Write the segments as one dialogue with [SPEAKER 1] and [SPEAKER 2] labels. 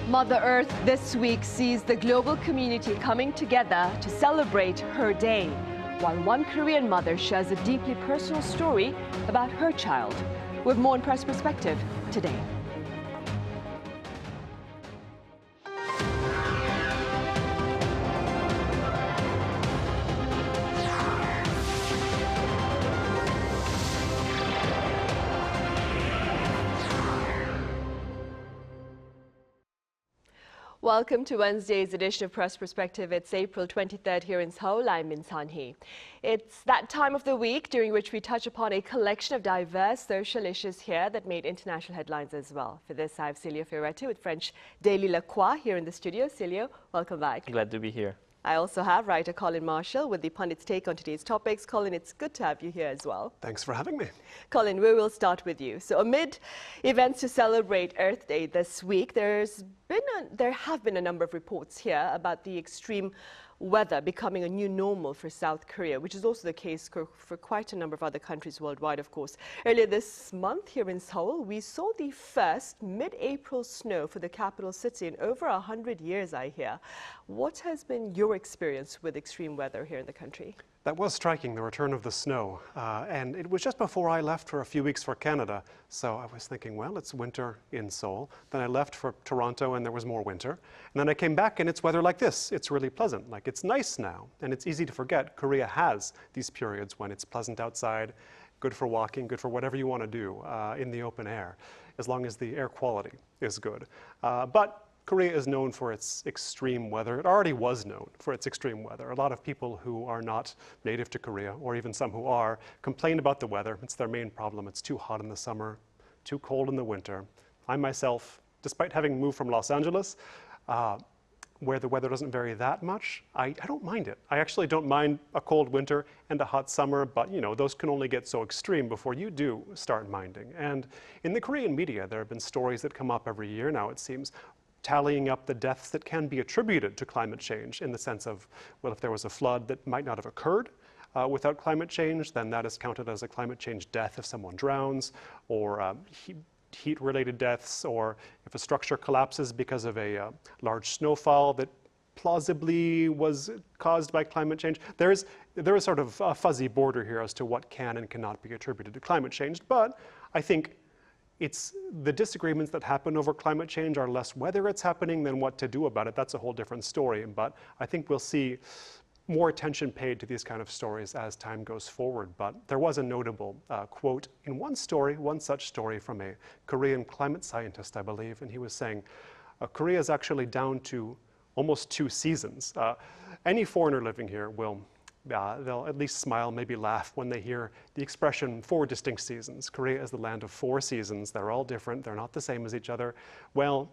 [SPEAKER 1] Mother Earth this week sees the global community coming together to celebrate her day, while one Korean mother shares a deeply personal story about her child. With more on Press Perspective today. Welcome to Wednesday's edition of Press Perspective. It's April 23rd here in Seoul. I'm Min Sun-hee. It's that time of the week during which we touch upon a collection of diverse social issues here that made international headlines as well. For this, I have Celio Fioretti with French daily Croix here in the studio. Celio, welcome back.
[SPEAKER 2] Glad to be here.
[SPEAKER 1] I also have writer Colin Marshall with the pundit's take on today's topics. Colin, it's good to have you here as well.
[SPEAKER 3] Thanks for having me.
[SPEAKER 1] Colin, we will start with you. So amid events to celebrate Earth Day this week, there have been a number of reports here about the extreme weather becoming a new normal for South Korea, which is also the case for quite a number of other countries worldwide, of course. Earlier this month here in Seoul, we saw the first mid-April snow for the capital city in over 100 years, I hear. What has been your experience with extreme weather here in the country?
[SPEAKER 3] That was striking, the return of the snow. And it was just before I left for a few weeks for Canada. So I was thinking, well, it's winter in Seoul. Then I left for Toronto and there was more winter. And then I came back and it's weather like this. It's really pleasant. Like, it's nice now. And it's easy to forget Korea has these periods when it's pleasant outside, good for walking, good for whatever you want to do in the open air, as long as the air quality is good. But Korea is known for its extreme weather. It already was known for its extreme weather. A lot of people who are not native to Korea, or even some who are, complain about the weather. It's their main problem. It's too hot in the summer, too cold in the winter. I myself, despite having moved from Los Angeles, where the weather doesn't vary that much, I don't mind it. I actually don't mind a cold winter and a hot summer, but you know, those can only get so extreme before you do start minding. And in the Korean media, there have been stories that come up every year now, it seems, tallying up the deaths that can be attributed to climate change, in the sense of, well, if there was a flood that might not have occurred without climate change, then that is counted as a climate change death if someone drowns, or heat-related deaths, or if a structure collapses because of a large snowfall that plausibly was caused by climate change. There is sort of a fuzzy border here as to what can and cannot be attributed to climate change, but I think it's the disagreements that happen over climate change are less whether it's happening than what to do about it. That's a whole different story. But I think we'll see more attention paid to these kind of stories as time goes forward. But there was a notable quote in one such story from a Korean climate scientist, I believe, and he was saying, Korea is actually down to almost 2 seasons. Any foreigner living here will they'll at least smile, maybe laugh when they hear the expression 4 distinct seasons. Korea is the land of 4 seasons. They're all different. They're not the same as each other. Well,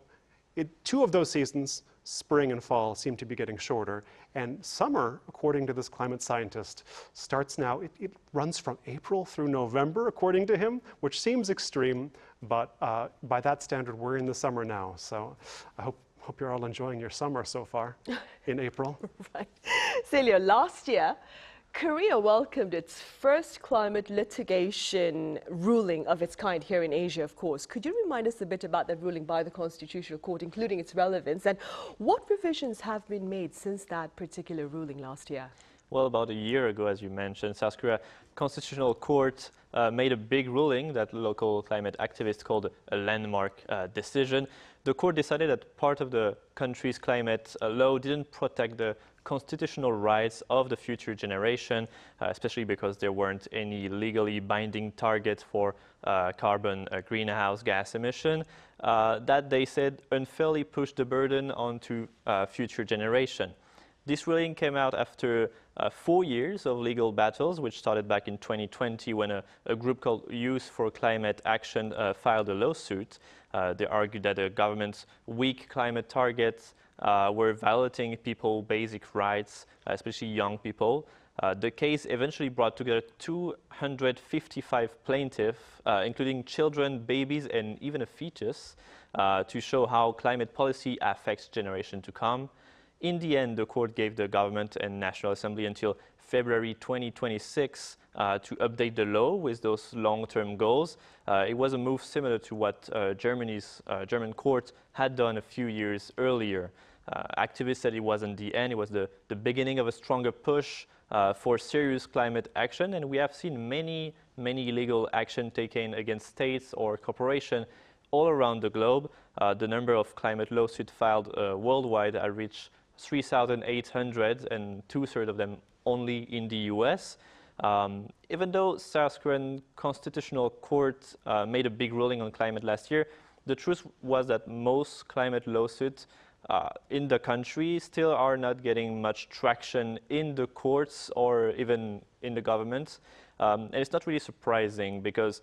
[SPEAKER 3] 2 of those seasons, spring and fall, seem to be getting shorter. And summer, according to this climate scientist, starts now. It runs from April through November, according to him, which seems extreme. But by that standard, we're in the summer now. So I hope you're all enjoying your summer so far in April.
[SPEAKER 1] Right. Celio, last year, Korea welcomed its first climate litigation ruling of its kind here in Asia, of course. Could you remind us a bit about that ruling by the Constitutional Court, including its relevance, and what revisions have been made since that particular ruling last year?
[SPEAKER 2] Well, about a year ago, as you mentioned, South Korea Constitutional Court made a big ruling that local climate activists called a landmark decision. The court decided that part of the country's climate law didn't protect the constitutional rights of the future generation, especially because there weren't any legally binding targets for carbon greenhouse gas emission. That, they said, unfairly pushed the burden onto future generation. This ruling came out after 4 years of legal battles, which started back in 2020 when a group called Youth for Climate Action filed a lawsuit. They argued that the government's weak climate targets were violating people's basic rights, especially young people. The case eventually brought together 255 plaintiffs, including children, babies, and even a fetus, to show how climate policy affects generations to come. In the end, the court gave the government and National Assembly until February 2026 to update the law with those long-term goals. It was a move similar to what Germany's German court had done a few years earlier. Activists said it wasn't the end, it was the beginning of a stronger push for serious climate action, and we have seen many legal action taken against states or corporations all around the globe. The number of climate lawsuits filed worldwide had reached 3,800, and 2/3 of them only in the US. Even though South Korean Constitutional Court made a big ruling on climate last year, the truth was that most climate lawsuits in the country still are not getting much traction in the courts or even in the government. And it's not really surprising because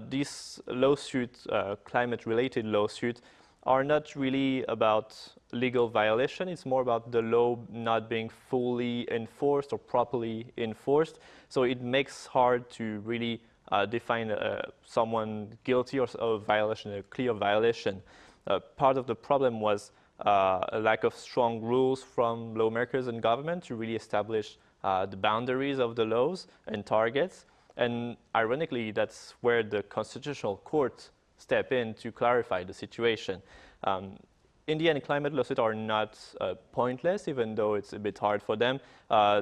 [SPEAKER 2] these lawsuits, climate-related lawsuits, are not really about legal violation. It's more about the law not being fully enforced or properly enforced. So it makes hard to really define someone guilty of a violation, a clear violation. Part of the problem was a lack of strong rules from lawmakers and government to really establish the boundaries of the laws and targets. And ironically, that's where the Constitutional Court step in to clarify the situation. In the end, climate lawsuits are not pointless, even though it's a bit hard for them.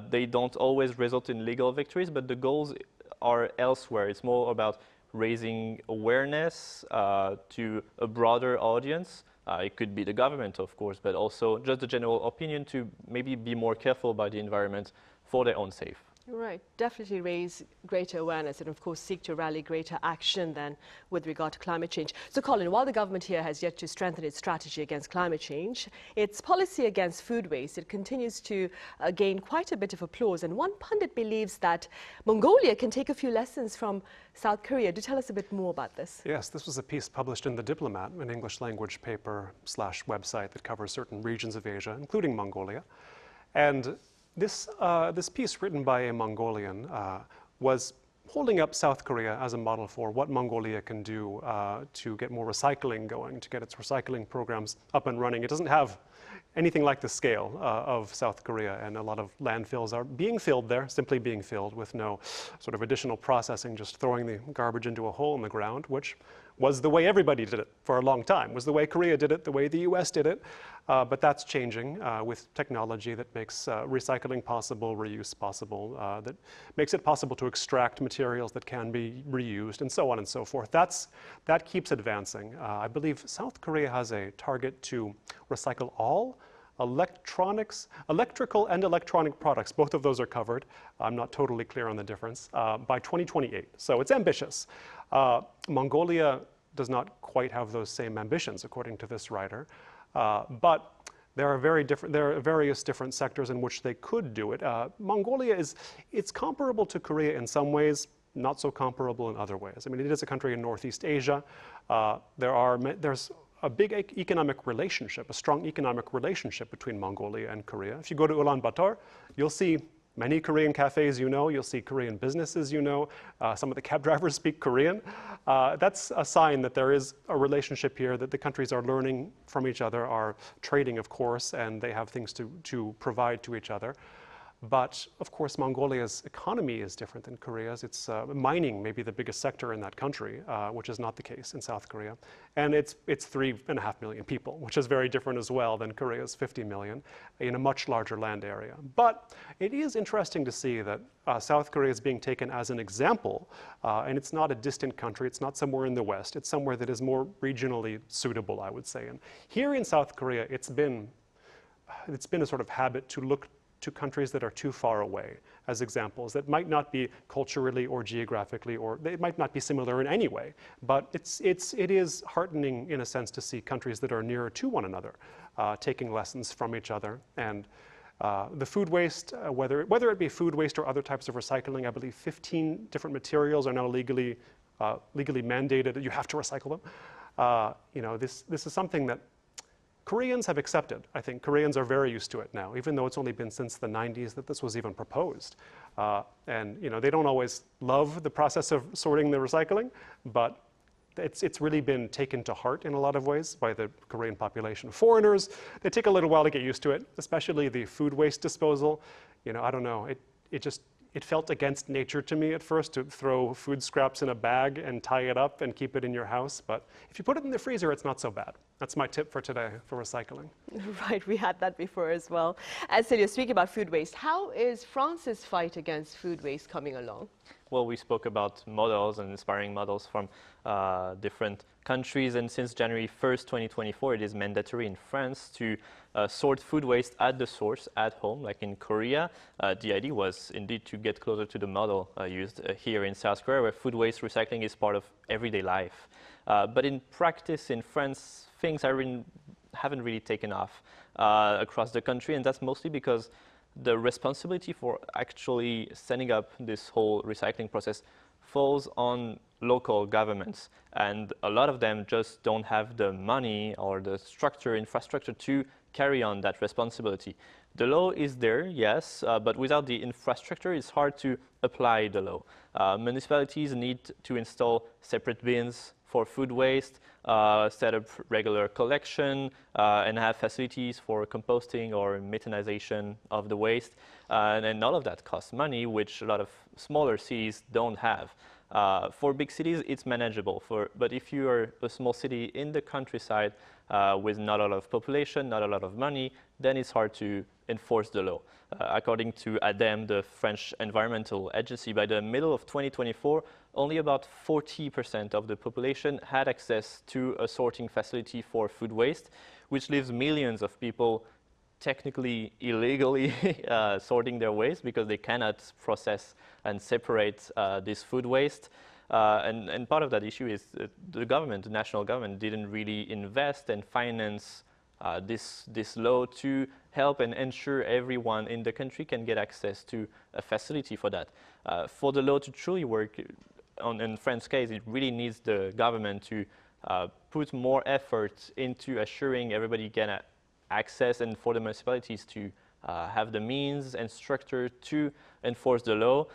[SPEAKER 2] They don't always result in legal victories, but the goals are elsewhere. It's more about raising awareness to a broader audience. It could be the government, of course, but also just the general opinion to maybe be more careful about the environment for their own sake.
[SPEAKER 1] Right, definitely raise greater awareness and of course seek to rally greater action then with regard to climate change. So Colin, while the government here has yet to strengthen its strategy against climate change, its policy against food waste, it continues to gain quite a bit of applause, and one pundit believes that Mongolia can take a few lessons from South Korea. Do tell us a bit more about this.
[SPEAKER 3] Yes, this was a piece published in The Diplomat, an English language paper / website that covers certain regions of Asia, including Mongolia. And this piece, written by a Mongolian, was holding up South Korea as a model for what Mongolia can do to get more recycling going, to get its recycling programs up and running. It doesn't have anything like the scale of South Korea, and a lot of landfills are being filled there, simply being filled with no sort of additional processing, just throwing the garbage into a hole in the ground, which was the way everybody did it for a long time, was the way Korea did it, the way the US did it. But that's changing with technology that makes recycling possible, reuse possible, that makes it possible to extract materials that can be reused, and so on and so forth. That keeps advancing. I believe South Korea has a target to recycle all electrical and electronic products. Both of those are covered. I'm not totally clear on the difference, by 2028. So it's ambitious. Mongolia does not quite have those same ambitions, according to this writer. But there are various different sectors in which they could do it. Mongolia it's comparable to Korea in some ways, not so comparable in other ways. I mean, it is a country in Northeast Asia. There's a big economic relationship, a strong economic relationship between Mongolia and Korea. If you go to Ulaanbaatar, you'll see many Korean cafes, you'll see Korean businesses, some of the cab drivers speak Korean. That's a sign that there is a relationship here, that the countries are learning from each other, are trading, of course, and they have things to provide to each other. But of course, Mongolia's economy is different than Korea's. It's mining may be the biggest sector in that country, which is not the case in South Korea. And it's 3.5 million people, which is very different as well than Korea's 50 million in a much larger land area. But it is interesting to see that South Korea is being taken as an example, and it's not a distant country. It's not somewhere in the West. It's somewhere that is more regionally suitable, I would say. And here in South Korea, it's been a sort of habit to look to countries that are too far away as examples that might not be culturally or geographically, or they might not be similar in any way. But it is heartening in a sense to see countries that are nearer to one another taking lessons from each other. And the food waste, whether it be food waste or other types of recycling, I believe 15 different materials are now legally mandated that you have to recycle them. This is something that Koreans have accepted. I think Koreans are very used to it now, even though it's only been since the 90s that this was even proposed. And they don't always love the process of sorting the recycling, but it's really been taken to heart in a lot of ways by the Korean population. Foreigners, they take a little while to get used to it, especially the food waste disposal. You know, I don't know, it felt against nature to me at first to throw food scraps in a bag and tie it up and keep it in your house. But if you put it in the freezer, it's not so bad. That's my tip for today for recycling.
[SPEAKER 1] Right, we had that before as well. And Celio, speaking about food waste, how is France's fight against food waste coming along?
[SPEAKER 2] Well, we spoke about models and inspiring models from different countries, and since January 1st, 2024, it is mandatory in France to sort food waste at the source at home, like in Korea. The idea was indeed to get closer to the model used here in South Korea, where food waste recycling is part of everyday life. But in practice in France, things haven't really taken off across the country, and that's mostly because the responsibility for actually setting up this whole recycling process falls on local governments, and a lot of them just don't have the money or the infrastructure to carry on that responsibility. The law is there, yes, but without the infrastructure, it's hard to apply the law. Municipalities need to install separate bins for food waste, set up regular collection, and have facilities for composting or methanization of the waste. And all of that costs money, which a lot of smaller cities don't have. For big cities, it's manageable. But if you are a small city in the countryside with not a lot of population, not a lot of money, then it's hard to enforce the law. According to ADEME, the French environmental agency, by the middle of 2024, only about 40% of the population had access to a sorting facility for food waste, which leaves millions of people technically illegally sorting their waste because they cannot process and separate this food waste. And part of that issue is that the national government didn't really invest and finance this law to help and ensure everyone in the country can get access to a facility for that. For the law to truly work, in France's case, it really needs the government to put more effort into assuring everybody get access, and for the municipalities to have the means and structure to enforce the law.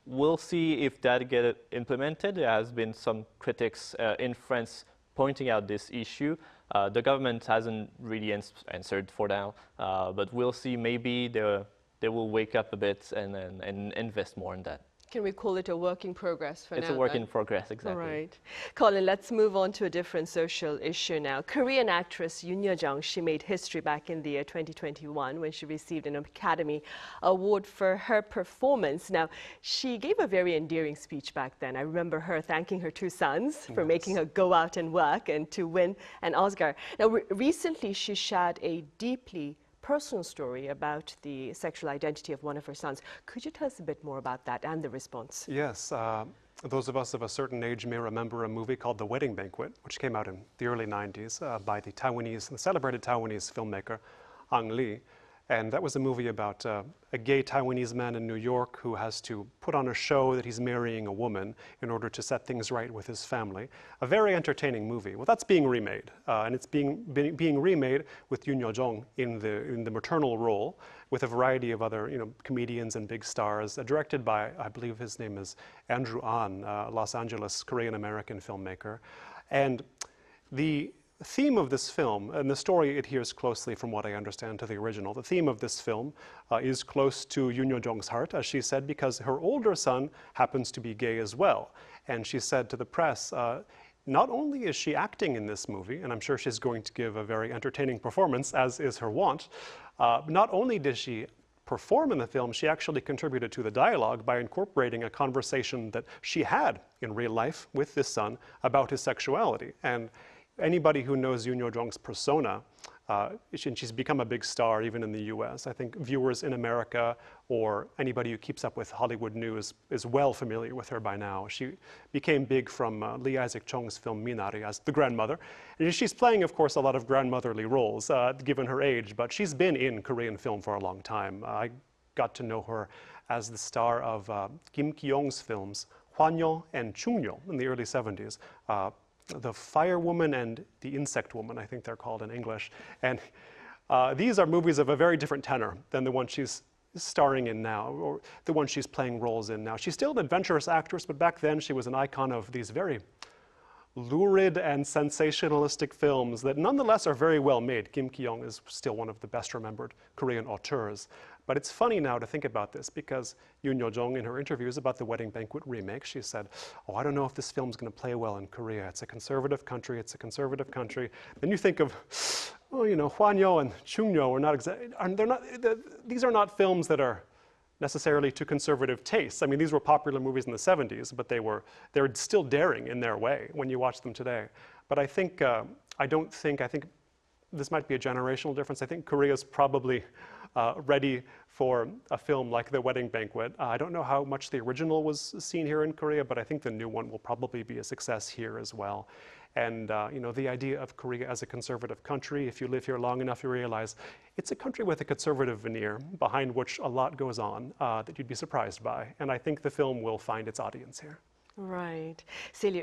[SPEAKER 2] We'll see if that gets implemented. There has been some critics in France pointing out this issue. The government hasn't really answered for now, but we'll see. Maybe they will wake up a bit and invest more in that.
[SPEAKER 1] Can we call it a work in progress for now?
[SPEAKER 2] It's a work in progress, exactly.
[SPEAKER 1] All right. Colin, let's move on to a different social issue now. Korean actress Yoon Yo-jung, she made history back in the year 2021 when she received an Academy Award for her performance. Now, she gave a very endearing speech back then. I remember her thanking her two sons for making her go out and work and to win an Oscar. Now, recently she shared a deeply personal story about the sexual identity of one of her sons. Could you tell us a bit more about that and the response?
[SPEAKER 3] Yes. Those of us of a certain age may remember a movie called The Wedding Banquet, which came out in the early 90s by the celebrated Taiwanese filmmaker Ang Lee. And that was a movie about a gay Taiwanese man in New York who has to put on a show that he's marrying a woman in order to set things right with his family. A very entertaining movie. Well, that's being remade, and it's being remade with Yoon Yo-jung in the maternal role, with a variety of other comedians and big stars. Directed by, I believe his name is Andrew An, Los Angeles Korean-American filmmaker, and the theme of this film, and the story adheres closely from what I understand to the original. The theme of this film is close to Yoon Yo-jung's heart, as she said, because her older son happens to be gay as well. And she said to the press, not only is she acting in this movie, and I'm sure she's going to give a very entertaining performance, as is her wont, not only did she perform in the film, she actually contributed to the dialogue by incorporating a conversation that she had in real life with this son about his sexuality. And anybody who knows Yoon Yo-jung's persona, and she's become a big star even in the US. I think viewers in America or anybody who keeps up with Hollywood news is well familiar with her by now. She became big from Lee Isaac Chung's film Minari as the grandmother. And she's playing, of course, a lot of grandmotherly roles given her age, but she's been in Korean film for a long time. I got to know her as the star of Kim Ki-young's films Hwanyo and Chungyo in the early 70s. The Fire Woman and the Insect Woman, I think they're called in English. And these are movies of a very different tenor than the one she's starring in now, or the one she's playing roles in now. She's still an adventurous actress, but back then she was an icon of these very lurid and sensationalistic films that nonetheless are very well made. Kim Ki-young is still one of the best remembered Korean auteurs. But it's funny now to think about this because Yoon Yo-jung in her interviews about the Wedding Banquet remake, she said, oh, I don't know if this film's going to play well in Korea. It's a conservative country. It's a conservative country. Then you think of, oh, you know, Hwan-yo and Chung-yo are not exactly, these are not films that are necessarily to conservative tastes. I mean, these were popular movies in the 70s, but they're still daring in their way when you watch them today. But I think, I think this might be a generational difference. I think Korea's probably ready for a film like The Wedding Banquet. I don't know how much the original was seen here in Korea, but I think the new one will probably be a success here as well. And you know, the idea of Korea as a conservative country, if you live here long enough, you realize it's a country with a conservative veneer behind which a lot goes on that you'd be surprised by. And I think the film will find its audience here.
[SPEAKER 1] Right. Celio,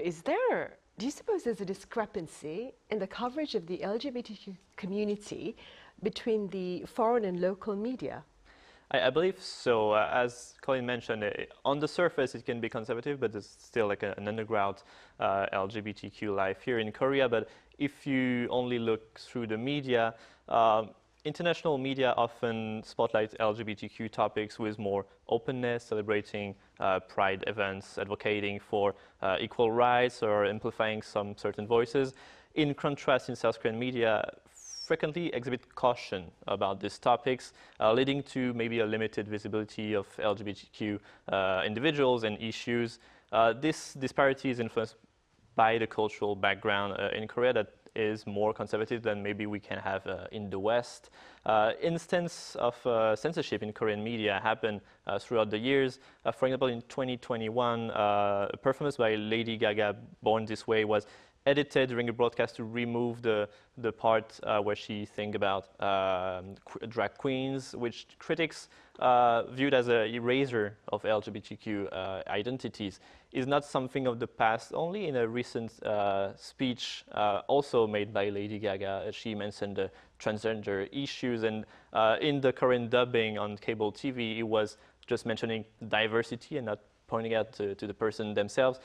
[SPEAKER 1] do you suppose there's a discrepancy in the coverage of the LGBTQ community between the foreign and local media?
[SPEAKER 2] I believe so. As Colin mentioned, on the surface it can be conservative, but there's still like an underground LGBTQ life here in Korea. But if you only look through the media, international media often spotlight LGBTQ topics with more openness, celebrating pride events, advocating for equal rights or amplifying some certain voices. In contrast, in South Korean media, frequently exhibit caution about these topics, leading to maybe a limited visibility of LGBTQ individuals and issues. This disparity is influenced by the cultural background in Korea that is more conservative than maybe we can have in the West. Instance of censorship in Korean media happened throughout the years. For example, in 2021, a performance by Lady Gaga, Born This Way, was edited during a broadcast to remove the part where she sings about drag queens, which critics viewed as an eraser of LGBTQ identities. Is not something of the past only. In a recent speech also made by Lady Gaga, she mentioned the transgender issues, and in the Korean dubbing on cable TV, it was just mentioning diversity and not pointing out to the person themselves.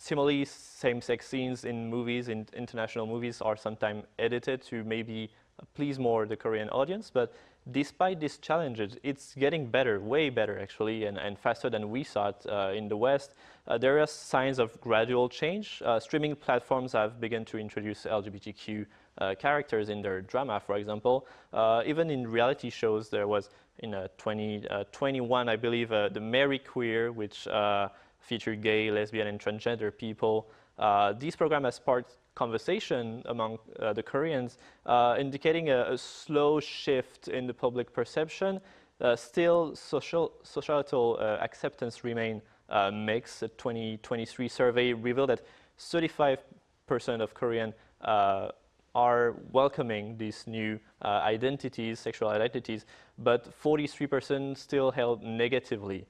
[SPEAKER 2] Similarly, same-sex scenes in movies, in international movies, are sometimes edited to maybe please more the Korean audience. But despite these challenges, it's getting better, way better actually, and faster than we thought in the West. There are signs of gradual change. Streaming platforms have begun to introduce LGBTQ characters in their drama, for example. Even in reality shows, there was in 2021, I believe, the Mary Queer, which featured gay, lesbian, and transgender people. These programs have sparked conversation among the Koreans, indicating a slow shift in the public perception. Still, societal acceptance remain mixed. A 2023 survey revealed that 35% of Koreans are welcoming these new identities, sexual identities, but 43% still held negatively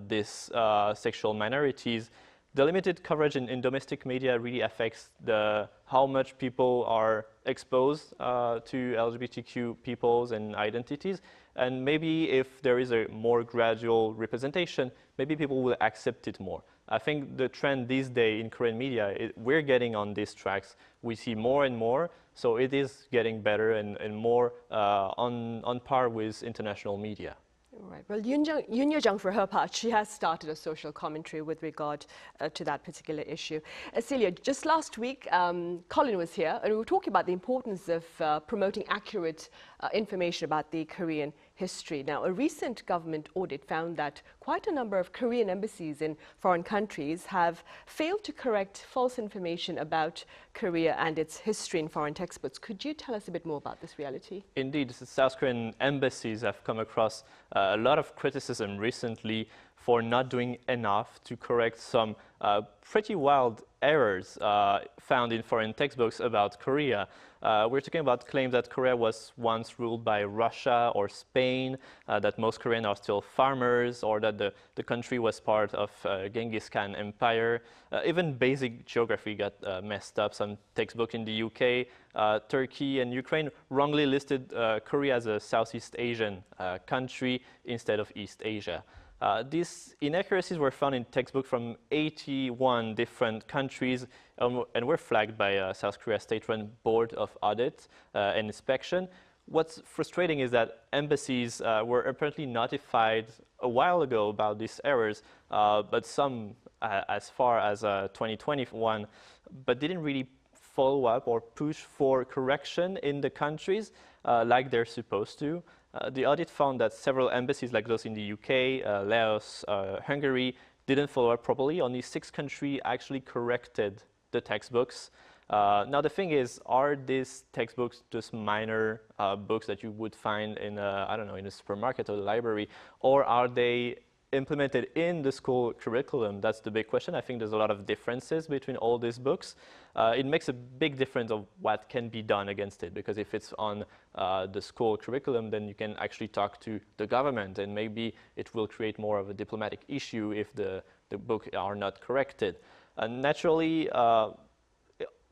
[SPEAKER 2] these sexual minorities. The limited coverage in domestic media really affects how much people are exposed to LGBTQ peoples and identities. And maybe if there is a more gradual representation, maybe people will accept it more. I think the trend these days in Korean media, we're getting on these tracks. We see more and more, so it is getting better and more on par with international media.
[SPEAKER 1] Right. Well, Yoon Yo-jung, for her part, she has started a social commentary with regard to that particular issue. Celio, just last week, Colin was here, and we were talking about the importance of promoting accurate information about the Korean history. Now, a recent government audit found that quite a number of Korean embassies in foreign countries have failed to correct false information about Korea and its history in foreign textbooks. Could you tell us a bit more about this reality?
[SPEAKER 2] Indeed, the South Korean embassies have come across a lot of criticism recently for not doing enough to correct some pretty wild errors found in foreign textbooks about Korea. We're talking about claims that Korea was once ruled by Russia or Spain, that most Koreans are still farmers, or that the country was part of Genghis Khan Empire. Even basic geography got messed up. Some textbooks in the UK, Turkey and Ukraine wrongly listed Korea as a Southeast Asian country instead of East Asia. These inaccuracies were found in textbooks from 81 different countries and were flagged by South Korea State-run Board of Audit and Inspection. What's frustrating is that embassies were apparently notified a while ago about these errors, but some as far as 2021, but didn't really follow up or push for correction in the countries like they're supposed to. The audit found that several embassies, like those in the UK, Laos, Hungary, didn't follow up properly. Only 6 countries actually corrected the textbooks. Now the thing is, are these textbooks just minor books that you would find in I don't know, in a supermarket or the library, or are they implemented in the school curriculum? That's the big question. I think there's a lot of differences between all these books. It makes a big difference of what can be done against it, because if it's on the school curriculum, then you can actually talk to the government, and maybe it will create more of a diplomatic issue if the books are not corrected. Naturally,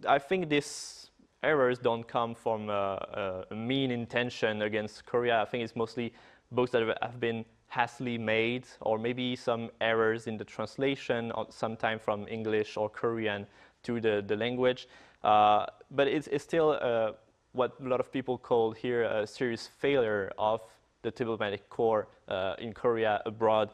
[SPEAKER 2] I think these errors don't come from a mean intention against Korea. I think it's mostly books that have been hastily made, or maybe some errors in the translation, sometimes from English or Korean to the language. But it's still what a lot of people call here a serious failure of the diplomatic corps in Korea abroad,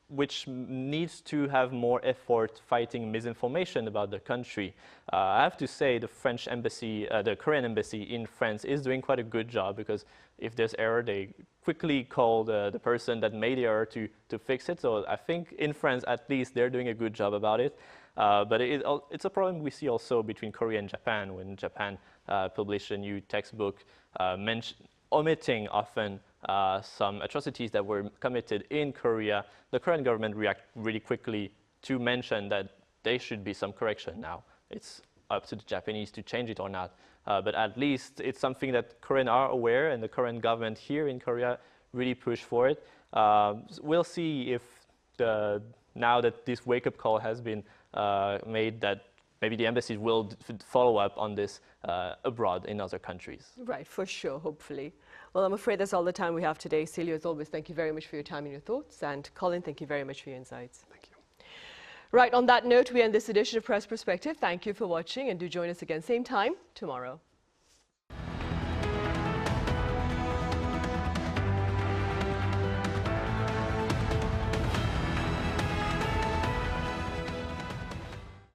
[SPEAKER 2] which needs to have more effort fighting misinformation about the country. I have to say the French embassy, the Korean embassy in France is doing quite a good job, because if there's error, they quickly call the person that made the error to fix it. So I think in France, at least, they're doing a good job about it. But it's a problem we see also between Korea and Japan, when Japan published a new textbook omitting often some atrocities that were committed in Korea. The Korean government reacted really quickly to mention that there should be some correction now. It's up to the Japanese to change it or not. But at least it's something that Koreans are aware, and the Korean government here in Korea really push for it. We'll see if now that this wake-up call has been made, that maybe the embassies will follow up on this abroad in other countries.
[SPEAKER 1] Right, for sure, hopefully. Well, I'm afraid that's all the time we have today. Celio, as always, thank you very much for your time and your thoughts. And Colin, thank you very much for your insights.
[SPEAKER 3] Thank you.
[SPEAKER 1] Right, on that note, we end this edition of Press Perspective. Thank you for watching, and do join us again same time tomorrow.